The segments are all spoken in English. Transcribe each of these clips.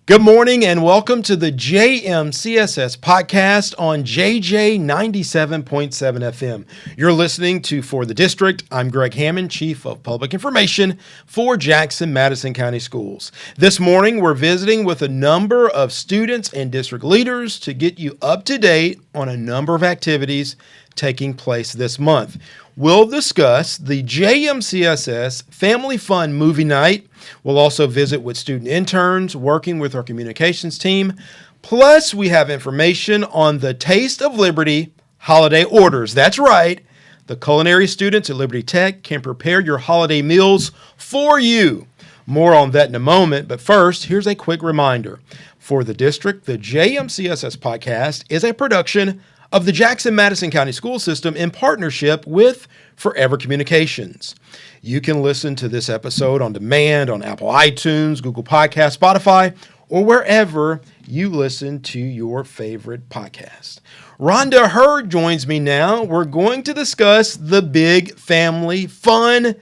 Good morning and welcome to the JMCSS podcast on JJ 97.7 FM. You're listening to For the District. I'm Greg Hammond, Chief of Public Information for Jackson-Madison County Schools. This morning, we're visiting with a number of students and district leaders to get you up to date on a number of activities taking place this month. We'll discuss the JMCSS Family Fun Movie Night. We'll also visit with student interns working with our communications team. Plus, we have information on the Taste of Liberty holiday orders. That's right. The culinary students at Liberty Tech can prepare your holiday meals for you. More on that in a moment, but first, here's a quick reminder. For the district, the JMCSS podcast is a production of the Jackson-Madison County School System in partnership with Forever Communications. You can listen to this episode on demand on Apple iTunes, Google Podcasts, Spotify, or wherever you listen to your favorite podcast. Rhonda Hurd joins me now. We're going to discuss the big family fun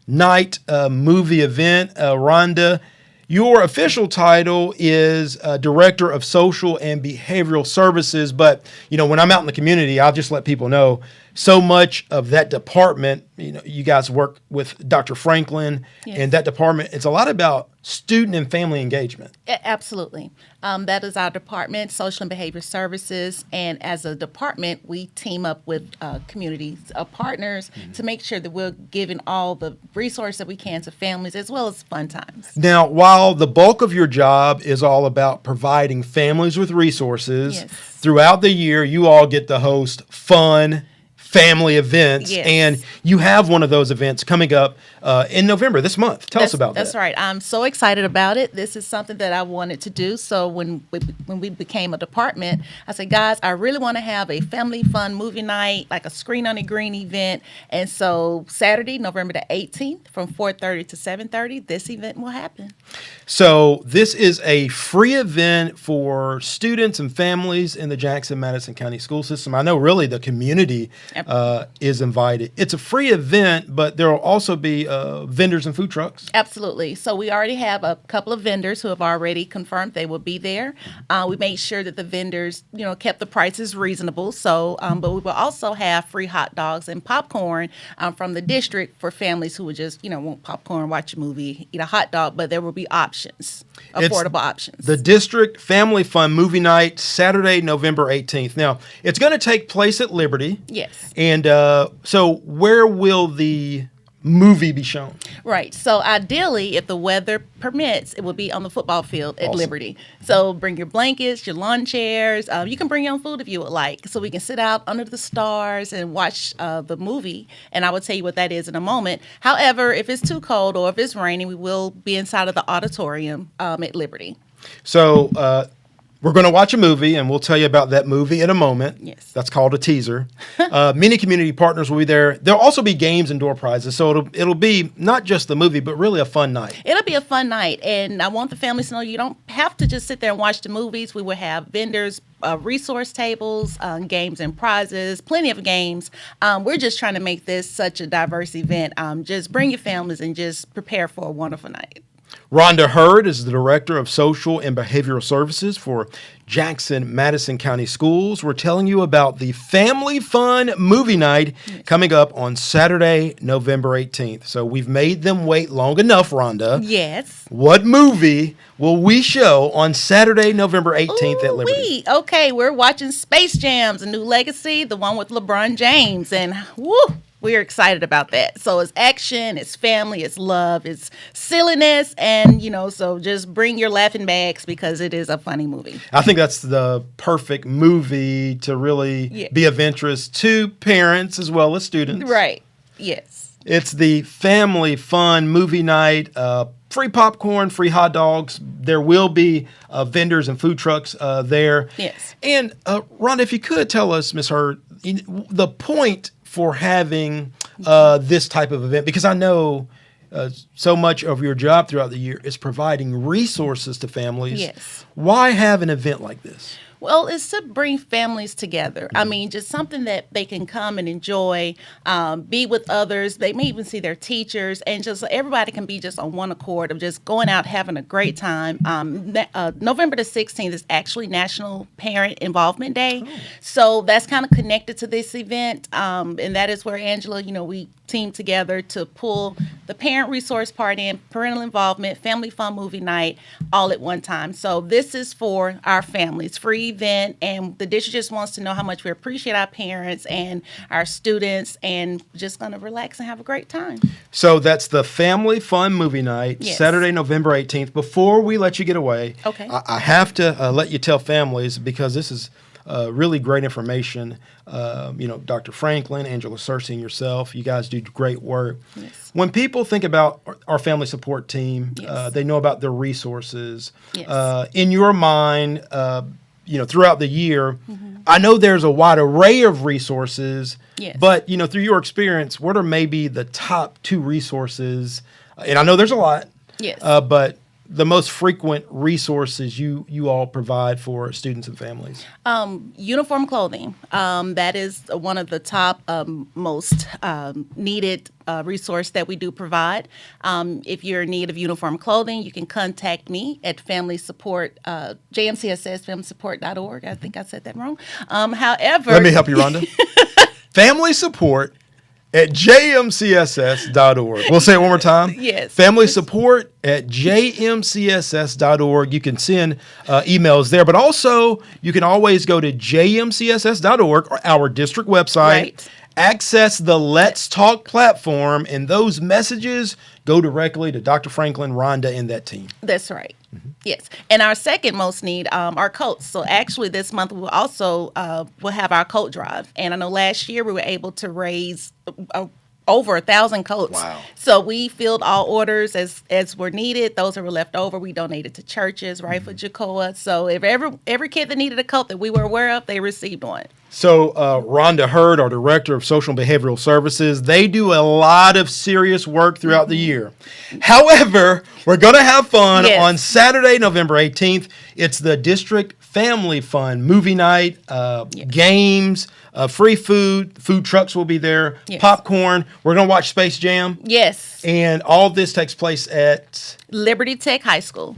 night movie event. Rhonda, your official title is Director of Social and Behavioral Services, but when I'm out in the community, I'll just let people know so much of that department, you guys work with Dr. Franklin, yes. And that department, it's a lot about student and family engagement. Absolutely. That is our department, Social and Behavior Services, and as a department, we team up with community partners to make sure that we're giving all the resources that we can to families as well as fun times. Now, while the bulk of your job is all about providing families with resources, yes. Throughout the year, you all get to host fun family events, yes. And you have one of those events coming up in November, this month. Tell us about that. That's right. I'm so excited about it. This is something that I wanted to do. So when we became a department, I said, guys, I really want to have a family fun movie night, like a Screen on the Green event. And so Saturday, November the 18th, from 4:30 to 7:30, this event will happen. So this is a free event for students and families in the Jackson-Madison County School System. I know really the community is invited. It's a free event, but there will also be vendors and food trucks. Absolutely. So we already have a couple of vendors who have already confirmed they will be there. We made sure that the vendors, kept the prices reasonable. So, but we will also have free hot dogs and popcorn from the district for families who would just, want popcorn, watch a movie, eat a hot dog. But there will be options, affordable options. The District Family Fun Movie Night, Saturday, November 18th. Now, it's going to take place at Liberty. Yes. And so where will the movie be shown? Right. So ideally, if the weather permits, it will be on the football field at Awesome. Liberty. So bring your blankets, your lawn chairs. You can bring your own food if you would like. So we can sit out under the stars and watch the movie. And I will tell you what that is in a moment. However, if it's too cold or if it's raining, we will be inside of the auditorium at Liberty. So we're going to watch a movie, and we'll tell you about that movie in a moment. Yes. That's called a teaser. Many community partners will be there. There'll also be games and door prizes, so it'll be not just the movie, but really a fun night. It'll be a fun night, and I want the families to know you don't have to just sit there and watch the movies. We will have vendors, resource tables, games and prizes, plenty of games. We're just trying to make this such a diverse event. Just bring your families and just prepare for a wonderful night. Rhonda Hurd is the Director of Social and Behavioral Services for Jackson-Madison County Schools. We're telling you about the Family Fun Movie Night coming up on Saturday, November 18th. So we've made them wait long enough, Rhonda. Yes. What movie will we show on Saturday, November 18th at Liberty? Okay, we're watching Space Jam's A New Legacy, the one with LeBron James. And woo! We're excited about that. So it's action, it's family, it's love, it's silliness, and, so just bring your laughing bags because it is a funny movie. I think that's the perfect movie to really be of interest to parents as well as students. Right, yes. It's the Family Fun Movie Night, free popcorn, free hot dogs. There will be vendors and food trucks there. Yes. And Rhonda, if you could tell us, Ms. Hurd, the point for having this type of event, because I know so much of your job throughout the year is providing resources to families. Yes. Why have an event like this? Well, it's to bring families together. I mean, just something that they can come and enjoy, be with others. They may even see their teachers, and just everybody can be just on one accord of just going out having a great time. November the 16th is actually National Parent Involvement Day, so that's kind of connected to this event, and that is where Angela, we team together to pull the parent resource part in, parental involvement, family fun movie night, all at one time. So this is for our families, free event, and the district just wants to know how much we appreciate our parents and our students, and just going to relax and have a great time. So that's the family fun movie night, Yes. Saturday, November 18th. Before we let you get away, Okay. I have to let you tell families, because this is really great information. Dr. Franklin, Angela Searcy, and yourself, you guys do great work. Yes. When people think about our family support team, Yes. they know about their resources. Yes. In your mind, throughout the year, I know there's a wide array of resources, Yes. but, through your experience, what are maybe the top 2 resources? And I know there's a lot, Yes. but the most frequent resources you all provide for students and families? Uniform clothing. That is one of the top most needed resource that we do provide. If you're in need of uniform clothing, you can contact me at Family Support, JMCSS, FamilySupport.org. I think I said that wrong. However, Let me help you, Rhonda. Family Support at jmcss.org. We'll say it one more time. Yes. Family Support at jmcss.org. You can send emails there, but also you can always go to jmcss.org, or our district website. Right. Access the Let's Talk platform, and those messages go directly to Dr. Franklin, Rhonda, and that team. That's right. Yes. And our second most need are coats. So actually this month we will also we'll have our coat drive. And I know last year we were able to raise over 1,000 coats. Wow. So we filled all orders as were needed. Those that were left over, we donated to churches, right, for JACOA. So if every kid that needed a coat that we were aware of, they received one. So Rhonda Hurd, our Director of Social and Behavioral Services, they do a lot of serious work throughout the year. However, we're going to have fun Yes. on Saturday, November 18th. It's the District Family Fun Movie Night, games, free food trucks will be there, Yes. popcorn. We're going to watch Space Jam. Yes. And all this takes place at Liberty Tech High School.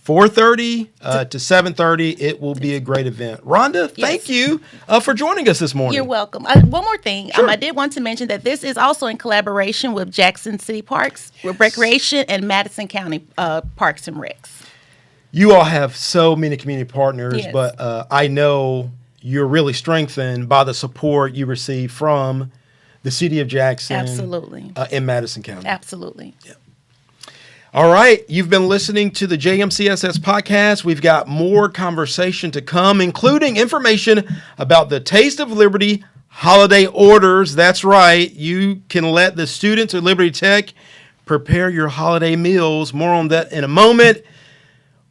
4:30 to 7:30. It will be a great event. Rhonda, thank you for joining us this morning. You're welcome. One more thing. Sure. I did want to mention that this is also in collaboration with Jackson City Parks, Recreation, and Madison County Parks and Recs. You all have so many community partners, Yes. but I know you're really strengthened by the support you receive from the city of Jackson. Absolutely. In Madison County. Absolutely. All right. You've been listening to the JMCSS podcast. We've got more conversation to come, including information about the Taste of Liberty holiday orders. That's right. You can let the students at Liberty Tech prepare your holiday meals. More on that in a moment.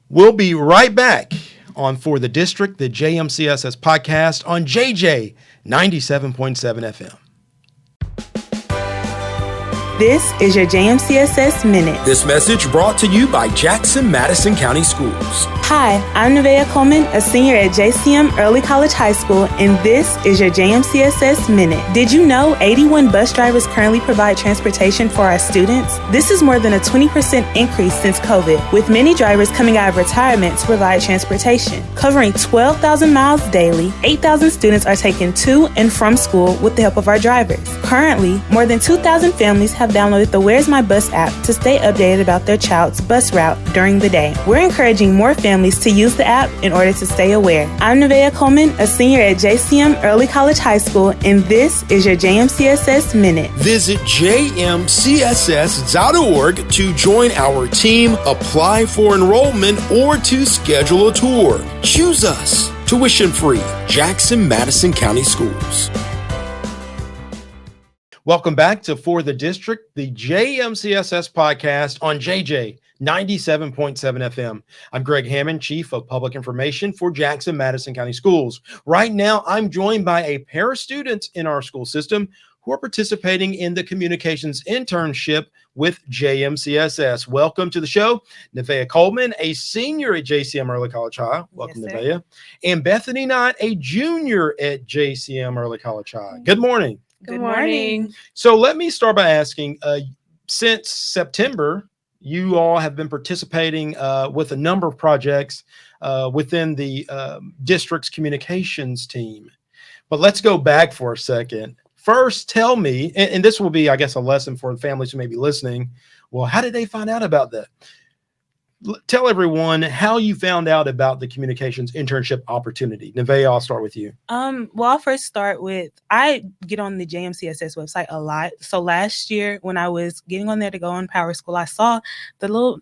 We'll be right back on For the District, the JMCSS podcast on JJ 97.7 FM. This is your JMCSS Minute. This message brought to you by Jackson-Madison County Schools. Hi, I'm Nevaeh Coleman, a senior at JCM Early College High School, and this is your JMCSS Minute. Did you know 81 bus drivers currently provide transportation for our students? This is more than a 20% increase since COVID, with many drivers coming out of retirement to provide transportation. Covering 12,000 miles daily, 8,000 students are taken to and from school with the help of our drivers. Currently, more than 2,000 families have downloaded the Where's My Bus app to stay updated about their child's bus route during the day. We're encouraging more families to use the app in order to stay aware. I'm Nevaeh Coleman, a senior at JCM Early College High School, and this is your JMCSS Minute. Visit jmcss.org to join our team, apply for enrollment, or to schedule a tour. Choose us. Tuition free. Jackson-Madison County Schools. Welcome back to For the District, the JMCSS podcast on JJ 97.7 FM. I'm Greg Hammond, Chief of Public Information for Jackson-Madison County Schools. Right now, I'm joined by a pair of students in our school system who are participating in the communications internship with JMCSS. Welcome to the show, Nevaeh Coleman, a senior at JCM Early College High. Welcome, Yes, Nevaeh. And Bethany Knott, a junior at JCM Early College High. Good morning. Good morning. So let me start by asking, since September, you all have been participating with a number of projects within the district's communications team. But let's go back for a second. First, tell me, and this will be, I guess, a lesson for the families who may be listening. Well, how did they find out about that? Tell everyone how you found out about the communications internship opportunity. Nevaeh, I'll start with you. Well, I'll first start with, I get on the JMCSS website a lot. So last year when I was getting on there to go on Power School, I saw the little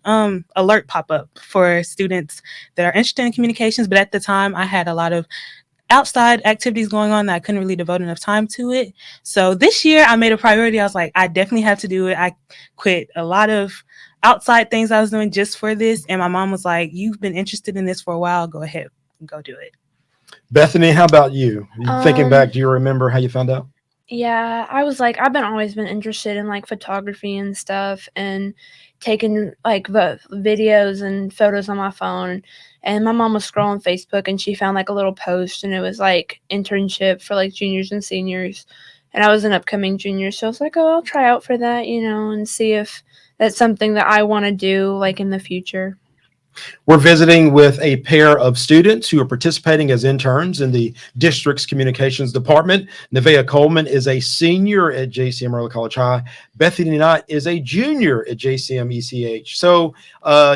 alert pop up for students that are interested in communications. But at the time I had a lot of outside activities going on that I couldn't really devote enough time to it. So this year I made a priority. I was like, I definitely have to do it. I quit a lot of outside things I was doing just for this. And my mom was like, you've been interested in this for a while. Go ahead and go do it. Bethany, how about you? Thinking back, do you remember how you found out? Yeah, I was like, always been interested in like photography and stuff and taking like videos and photos on my phone. And my mom was scrolling Facebook and she found like a little post and it was like internship for like juniors and seniors. And I was an upcoming junior. So I was like, oh, I'll try out for that, and see if that's something that I want to do like in the future. We're visiting with a pair of students who are participating as interns in the district's communications department. Nevaeh Coleman is a senior at JCM Early College High. Bethany Knott is a junior at JCM ECH. So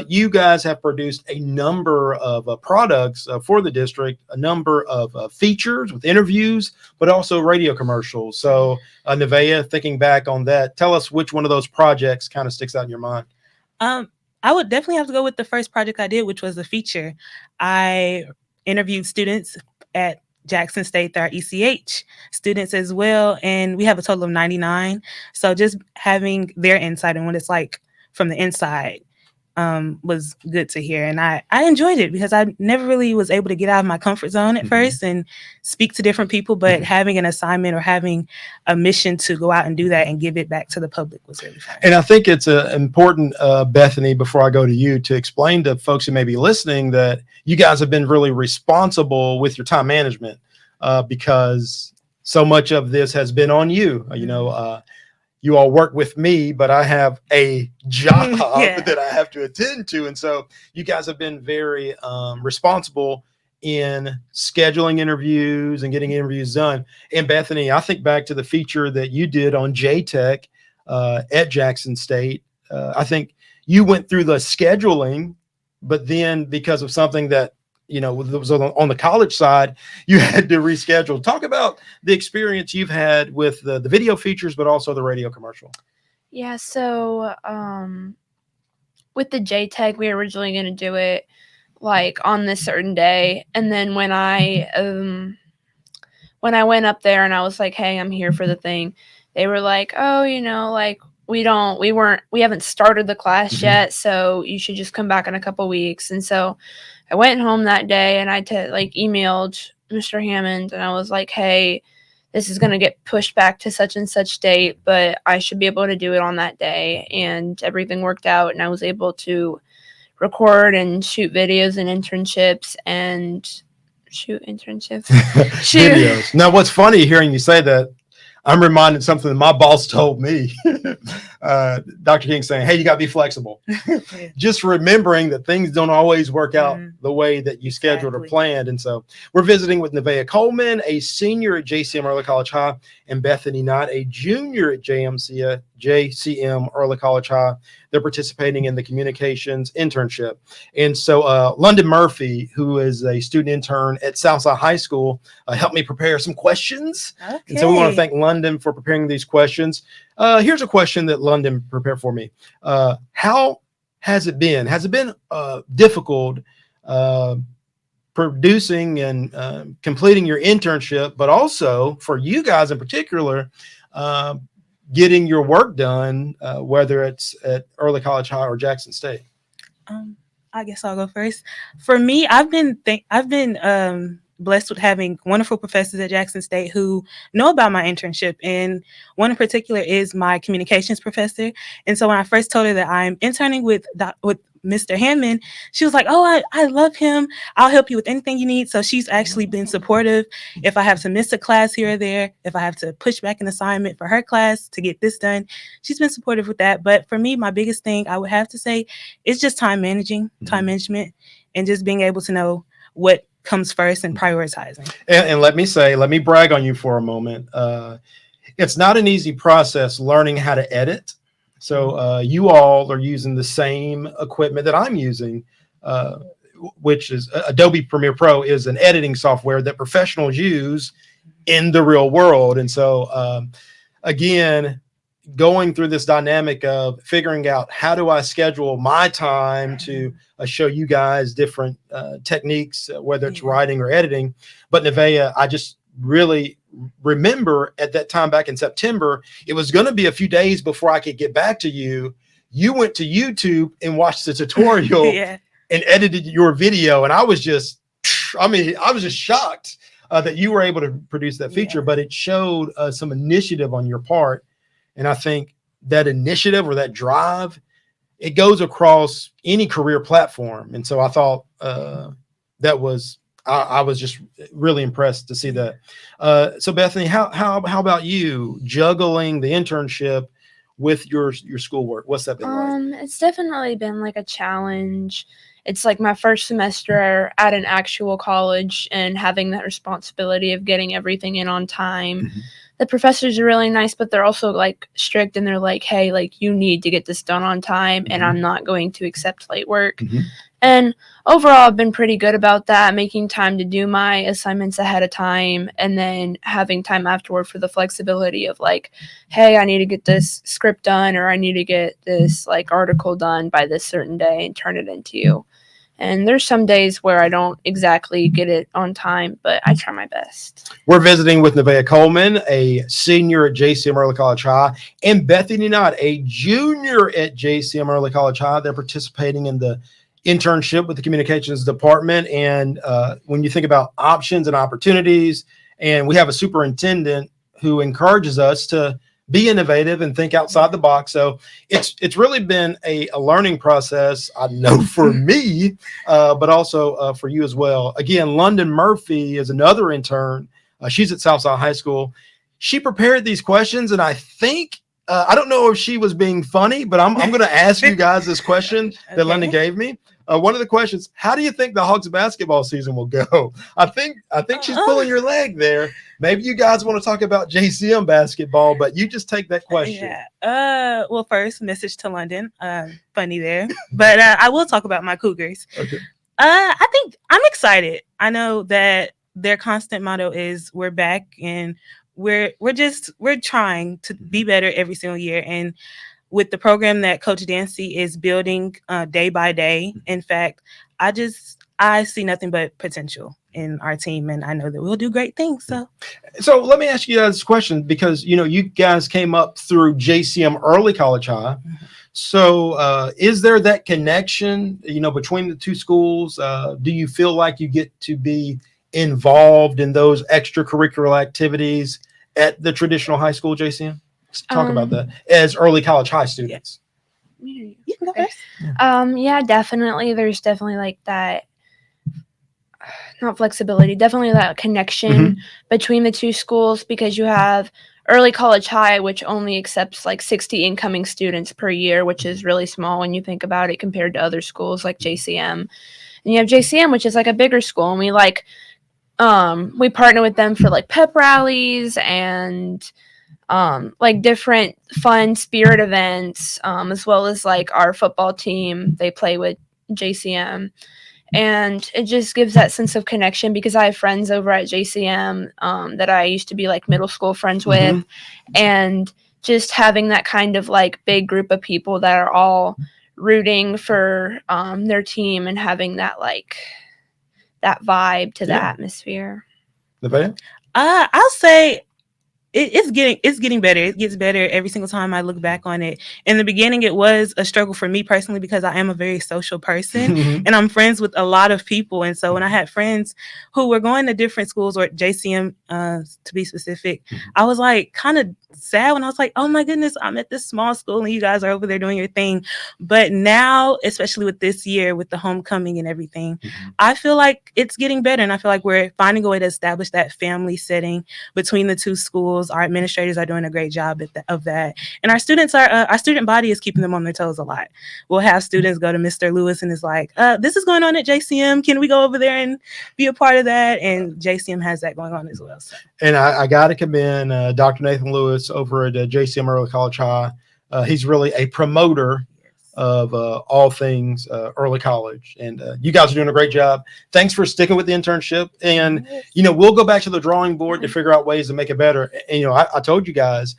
you guys have produced a number of products for the district, a number of features with interviews, but also radio commercials. So Nevaeh, thinking back on that, tell us which one of those projects kind of sticks out in your mind. I would definitely have to go with the first project I did, which was a feature. I interviewed students at Jackson State, our ECH students as well. And we have a total of 99. So just having their insight and what it's like from the inside was good to hear. And I enjoyed it because I never really was able to get out of my comfort zone at first and speak to different people, but having an assignment or having a mission to go out and do that and give it back to the public was really fun. And I think it's important, Bethany, before I go to you, to explain to folks who may be listening that you guys have been really responsible with your time management because so much of this has been on you. You all work with me, but I have a job that I have to attend to. And so you guys have been very responsible in scheduling interviews and getting interviews done. And Bethany, I think back to the feature that you did on JTech at Jackson State. I think you went through the scheduling, but then because of something that was on the college side, you had to reschedule. Talk about the experience you've had with the video features, but also the radio commercial. Yeah, so with the JTech, we were originally going to do it like on this certain day. And then when I went up there and I was like, hey, I'm here for the thing, they were like, oh, like we haven't started the class yet, so you should just come back in a couple weeks. And so I went home that day and I emailed Mr. Hammond and I was like, hey, this is going to get pushed back to such and such date, but I should be able to do it on that day. And everything worked out and I was able to record and shoot videos and internships and shoot internships. Videos. Now, what's funny hearing you say that, I'm reminded something that my boss told me. Dr. King saying, hey, you got to be flexible. Just remembering that things don't always work out the way that you scheduled or planned. And so we're visiting with Nevaeh Coleman, a senior at JCM Early College High, and Bethany Knott, a junior at JCM Early College High. They're participating in the communications internship. And so London Murphy, who is a student intern at Southside High School, helped me prepare some questions. Okay. And so we want to thank London for preparing these questions. Here's a question that London prepared for me. How has it been? Has it been difficult producing and completing your internship, but also for you guys in particular, getting your work done, whether it's at Early College High or Jackson State? blessed with having wonderful professors at Jackson State who know about my internship. And one in particular is my communications professor. And so when I first told her that I'm interning with Mr. Hammond, she was like, oh, I love him. I'll help you with anything you need. So she's actually been supportive. If I have to miss a class here or there, if I have to push back an assignment for her class to get this done, she's been supportive with that. But for me, my biggest thing I would have to say is just time management, and just being able to know what comes first and prioritizing. And let me brag on you for a moment. It's not an easy process learning how to edit. So you all are using the same equipment that I'm using, which is Adobe Premiere Pro is an editing software that professionals use in the real world. And so, again, going through this dynamic of figuring out how do I schedule my time to show you guys different techniques, whether it's writing or editing. But Nevaeh, I just really remember at that time back in September, it was going to be a few days before I could get back to you. You went to YouTube and watched the tutorial and edited your video. And I was just shocked that you were able to produce that feature, but it showed some initiative on your part. And I think that initiative or that drive, it goes across any career platform. And so I thought I was just really impressed to see that. So Bethany, how about you juggling the internship with your schoolwork? What's that been like? It's definitely been like a challenge. It's like my first semester at an actual college and having that responsibility of getting everything in on time. Mm-hmm. The professors are really nice, but they're also like strict, and they're like, hey, like you need to get this done on time, and I'm not going to accept late work. Mm-hmm. And overall, I've been pretty good about that, making time to do my assignments ahead of time, and then having time afterward for the flexibility of like, hey, I need to get this script done, or I need to get this like article done by this certain day and turn it into you. And there's some days where I don't exactly get it on time, but I try my best. We're visiting with Nevaeh Coleman, a senior at JCM Early College High, and Bethany Knott, a junior at JCM Early College High. They're participating in the internship with the communications department. And when you think about options and opportunities, and we have a superintendent who encourages us to be innovative and think outside the box. So it's really been a learning process, I know, for me, but also for you as well. Again, London Murphy is another intern. She's at Southside High School. She prepared these questions, and I think I don't know if she was being funny, but I'm going to ask you guys this question that London gave me. One of the questions: how do you think the Hawks basketball season will go? I think she's pulling your leg there. Maybe you guys want to talk about JCM basketball, but you just take that question. Yeah. Well, first, message to London. Funny there, but I will talk about my Cougars. Okay. I think I'm excited. I know that their constant motto is "We're back," and we're trying to be better every single year. And with the program that Coach Dancy is building day by day, in fact, I see nothing but potential in our team, and I know that we'll do great things. So let me ask you guys this question, because you guys came up through JCM Early College High. Mm-hmm. So is there that connection, between the two schools? Do you feel like you get to be involved in those extracurricular activities at the traditional high school, JCM? Let's talk about that as early college high students. You can go first. Yeah, definitely. There's definitely like that, not flexibility, definitely that connection between the two schools, because you have early college high, which only accepts like 60 incoming students per year, which is really small when you think about it compared to other schools like JCM. And you have JCM, which is like a bigger school, and we partner with them for like pep rallies and like different fun spirit events, as well as like our football team, they play with JCM. And it just gives that sense of connection, because I have friends over at JCM that I used to be like middle school friends with. And just having that kind of like big group of people that are all rooting for their team and having that like that vibe to the atmosphere. Nevaeh? I'll say it's getting better. It gets better every single time I look back on it. In the beginning, it was a struggle for me personally because I am a very social person and I'm friends with a lot of people. And so when I had friends who were going to different schools or JCM to be specific, I was like kind of sad when I was like, oh my goodness, I'm at this small school and you guys are over there doing your thing. But now, especially with this year, with the homecoming and everything, I feel like it's getting better. And I feel like we're finding a way to establish that family setting between the two schools. Our administrators are doing a great job of that. And our students our student body is keeping them on their toes a lot. We'll have students go to Mr. Lewis and it's like, this is going on at JCM. Can we go over there and be a part of that? And JCM has that going on as well. So. And I got to commend Dr. Nathan Lewis over at JCM Early College High. He's really a promoter of all things early college. And you guys are doing a great job. Thanks for sticking with the internship. And, we'll go back to the drawing board to figure out ways to make it better. And, I told you guys,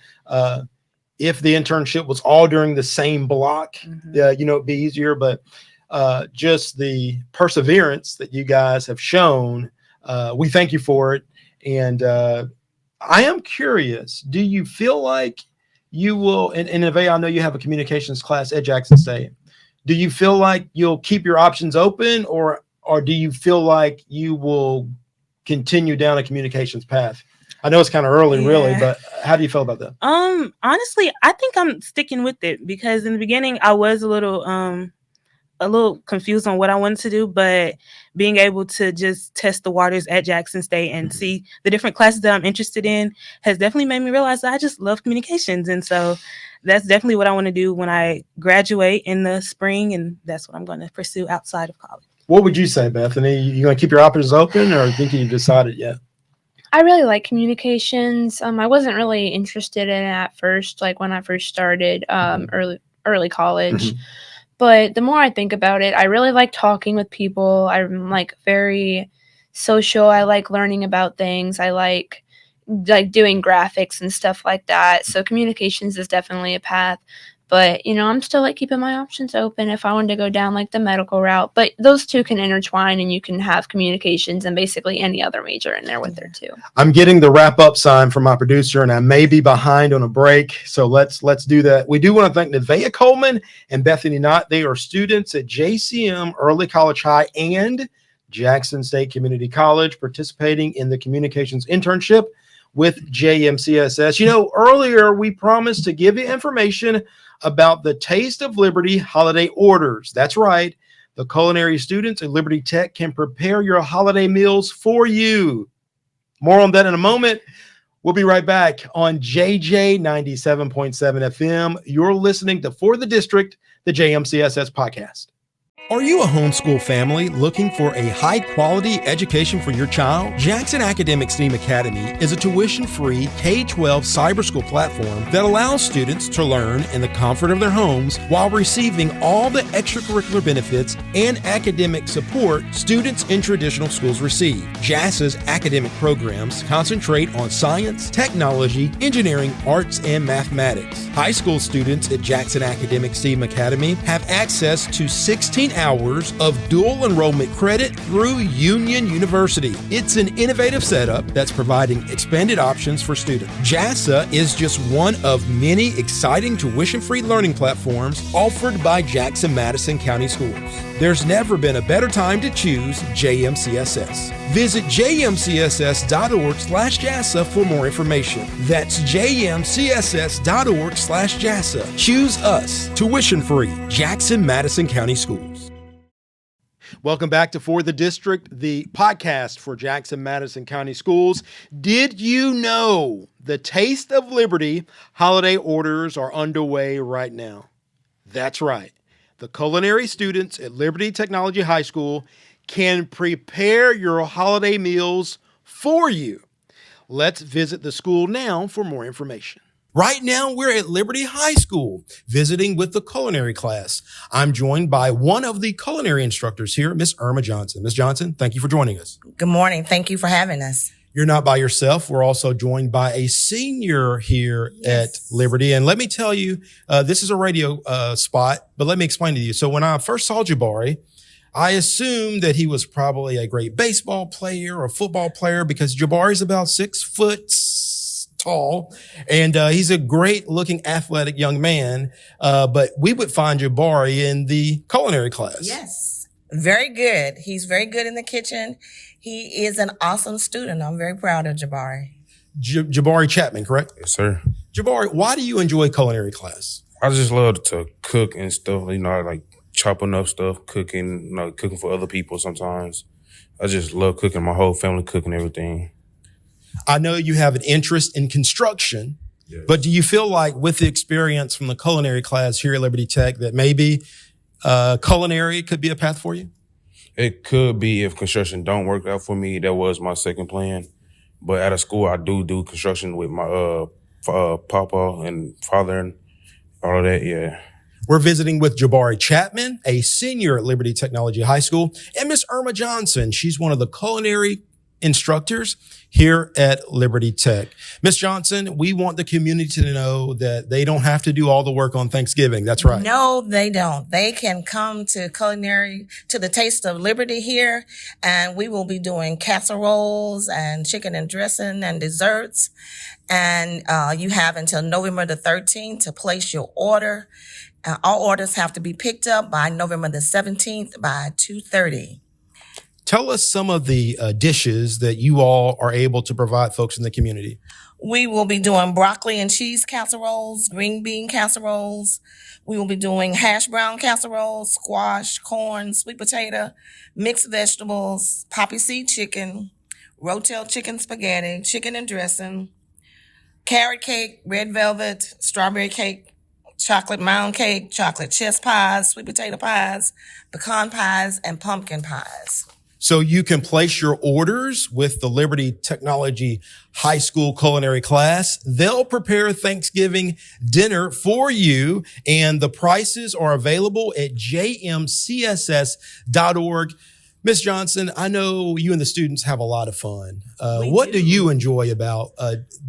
if the internship was all during the same block, it'd be easier. But just the perseverance that you guys have shown, we thank you for it. And I am curious, do you feel like you will, and Nevaeh, I know you have a communications class at Jackson State. Do you feel like you'll keep your options open or do you feel like you will continue down a communications path? I know it's kind of early, really, but how do you feel about that? Honestly, I think I'm sticking with it because in the beginning I was a little confused on what I wanted to do, but being able to just test the waters at Jackson State and see the different classes that I'm interested in has definitely made me realize that I just love communications. And so that's definitely what I want to do when I graduate in the spring. And that's what I'm going to pursue outside of college. What would you say, Bethany? You going to keep your options open or think you've decided yet? I really like communications. I wasn't really interested in it at first, like when I first started early college. But the more I think about it, I really like talking with people. I'm like very social. I like learning about things. I like doing graphics and stuff like that. So communications is definitely a path. But, I'm still like keeping my options open if I wanted to go down like the medical route. But those two can intertwine and you can have communications and basically any other major in there with there too. I'm getting the wrap up sign from my producer and I may be behind on a break. So let's do that. We do want to thank Nevaeh Coleman and Bethany Knott. They are students at JCM Early College High and Jackson State Community College participating in the communications internship with JMCSS. Earlier we promised to give you information about the Taste of Liberty holiday orders. That's right. The culinary students at Liberty Tech can prepare your holiday meals for you. More on that in a moment. We'll be right back on JJ 97.7 FM. You're listening to For the District, the JMCSS podcast. Are you a homeschool family looking for a high-quality education for your child? Jackson Academic STEAM Academy is a tuition-free K-12 cyber school platform that allows students to learn in the comfort of their homes while receiving all the extracurricular benefits and academic support students in traditional schools receive. JASA's academic programs concentrate on science, technology, engineering, arts, and mathematics. High school students at Jackson Academic STEAM Academy have access to 16 hours of dual enrollment credit through Union University. It's an innovative setup that's providing expanded options for students. JASA is just one of many exciting tuition-free learning platforms offered by Jackson-Madison County Schools. There's never been a better time to choose JMCSS. Visit jmcss.org/JASA for more information. That's jmcss.org/JASA. Choose us. Tuition-free. Jackson-Madison County Schools. Welcome back to For the District, the podcast for Jackson-Madison County Schools. Did you know the Taste of Liberty holiday orders are underway right now? That's right. The culinary students at Liberty Technology High School can prepare your holiday meals for you. Let's visit the school now for more information. Right now, we're at Liberty High School visiting with the culinary class. I'm joined by one of the culinary instructors here, Miss Irma Johnson. Miss Johnson, thank you for joining us. Good morning. Thank you for having us. You're not by yourself. We're also joined by a senior here at Liberty. And let me tell you, this is a radio spot, but let me explain to you. So when I first saw Jabari, I assumed that he was probably a great baseball player or football player because Jabari's about 6 foot tall, and he's a great-looking, athletic young man. But we would find Jabari in the culinary class. Yes, very good. He's very good in the kitchen. He is an awesome student. I'm very proud of Jabari. Jabari Chapman, correct? Yes, sir. Jabari, why do you enjoy culinary class? I just love to cook and stuff. You know, I like chopping up stuff, cooking, you know, cooking for other people sometimes. I just love cooking. My whole family cooking everything. I know you have an interest in construction, yes, but do you feel like with the experience from the culinary class here at Liberty Tech that maybe culinary could be a path for you? It could be if construction don't work out for me. That was my second plan. But out of school, I do construction with my papa and father and all of that, yeah. We're visiting with Jabari Chapman, a senior at Liberty Technology High School, and Miss Irma Johnson. She's one of the culinary instructors here at Liberty Tech. Miss Johnson, we want the community to know that they don't have to do all the work on Thanksgiving. That's right. No, they don't. They can come to culinary, to the Taste of Liberty here, and we will be doing casseroles and chicken and dressing and desserts. And you have until November the 13th to place your order. All orders have to be picked up by November the 17th by 2:30. Tell us some of the dishes that you all are able to provide folks in the community. We will be doing broccoli and cheese casseroles, green bean casseroles. We will be doing hash brown casseroles, squash, corn, sweet potato, mixed vegetables, poppy seed chicken, rotel chicken spaghetti, chicken and dressing, carrot cake, red velvet, strawberry cake, chocolate mound cake, chocolate chess pies, sweet potato pies, pecan pies, and pumpkin pies. So you can place your orders with the Liberty Technology High School culinary class. They'll prepare Thanksgiving dinner for you, and the prices are available at jmcss.org. Miss Johnson, I know you and the students have a lot of fun. What do you enjoy about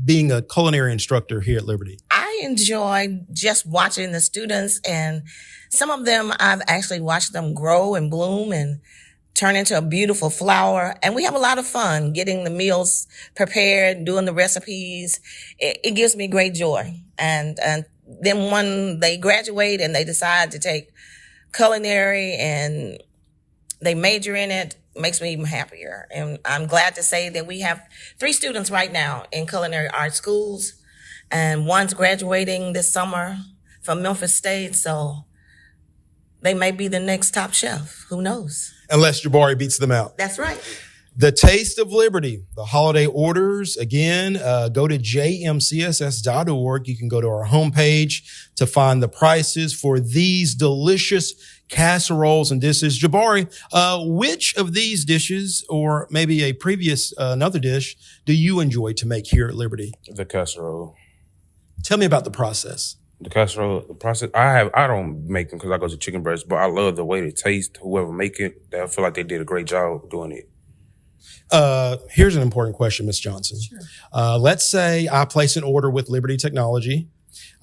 being a culinary instructor here at Liberty? I enjoy just watching the students, and some of them I've actually watched them grow and bloom and turn into a beautiful flower. And we have a lot of fun getting the meals prepared, doing the recipes. It gives me great joy. And then when they graduate and they decide to take culinary and they major in it, makes me even happier. And I'm glad to say that we have 3 students right now in culinary art schools, and one's graduating this summer from Memphis State. So they may be the next top chef. Who knows? Unless Jabari beats them out. That's right. The Taste of Liberty, the holiday orders. Again, go to jmcss.org. You can go to our homepage to find the prices for these delicious casseroles and dishes. Jabari, which of these dishes, or maybe a previous another dish, do you enjoy to make here at Liberty? The casserole. Tell me about the process. The casserole, the process, I don't make them because I go to chicken breast, but I love the way they taste. Whoever make it, I feel like they did a great job doing it. Here's an important question, Ms. Johnson. Sure. Let's say I place an order with Liberty Technology.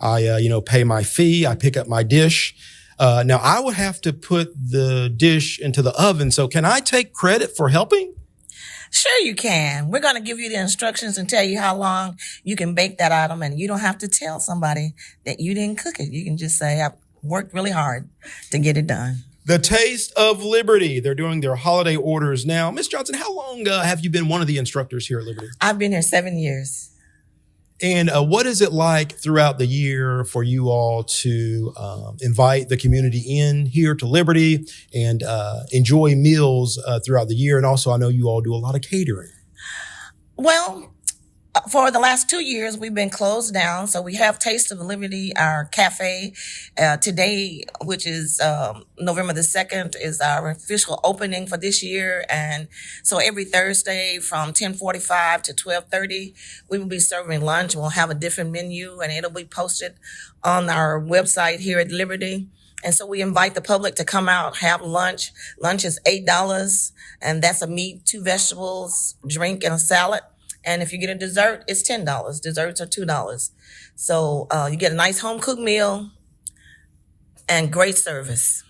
I, pay my fee. I pick up my dish. Now I would have to put the dish into the oven. So can I take credit for helping? Sure you can. We're going to give you the instructions and tell you how long you can bake that item, and you don't have to tell somebody that you didn't cook it. You can just say, I've worked really hard to get it done. The Taste of Liberty. They're doing their holiday orders now. Miss Johnson, how long have you been one of the instructors here at Liberty? I've been here 7 years. And what is it like throughout the year for you all to invite the community in here to Liberty and enjoy meals throughout the year? And also, I know you all do a lot of catering. Well, for the last 2 years, we've been closed down. So we have Taste of Liberty, our cafe. Today, which is November the 2nd, is our official opening for this year. And so every Thursday from 10:45 to 12:30, we will be serving lunch. We'll have a different menu, and it'll be posted on our website here at Liberty. And so we invite the public to come out, have lunch. Lunch is $8, and that's a meat, 2 vegetables, drink, and a salad. And if you get a dessert, it's $10. Desserts are $2. So you get a nice home-cooked meal and great service.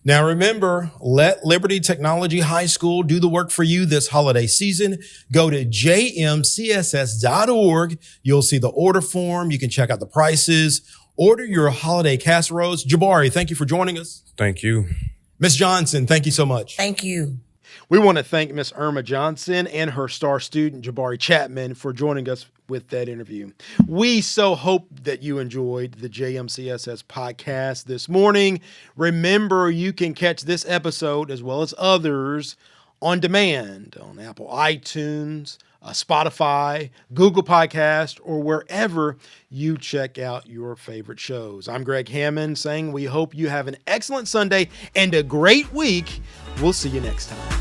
Now remember, let Liberty Technology High School do the work for you this holiday season. Go to jmcss.org. You'll see the order form. You can check out the prices. Order your holiday casseroles. Jabari, thank you for joining us. Thank you. Miss Johnson, thank you so much. Thank you. We want to thank Miss Irma Johnson and her star student, Jabari Chapman, for joining us with that interview. We so hope that you enjoyed the JMCSS podcast this morning. Remember, you can catch this episode as well as others on demand on Apple iTunes, Spotify, Google Podcast, or wherever you check out your favorite shows. I'm Greg Hammond saying we hope you have an excellent Sunday and a great week. We'll see you next time.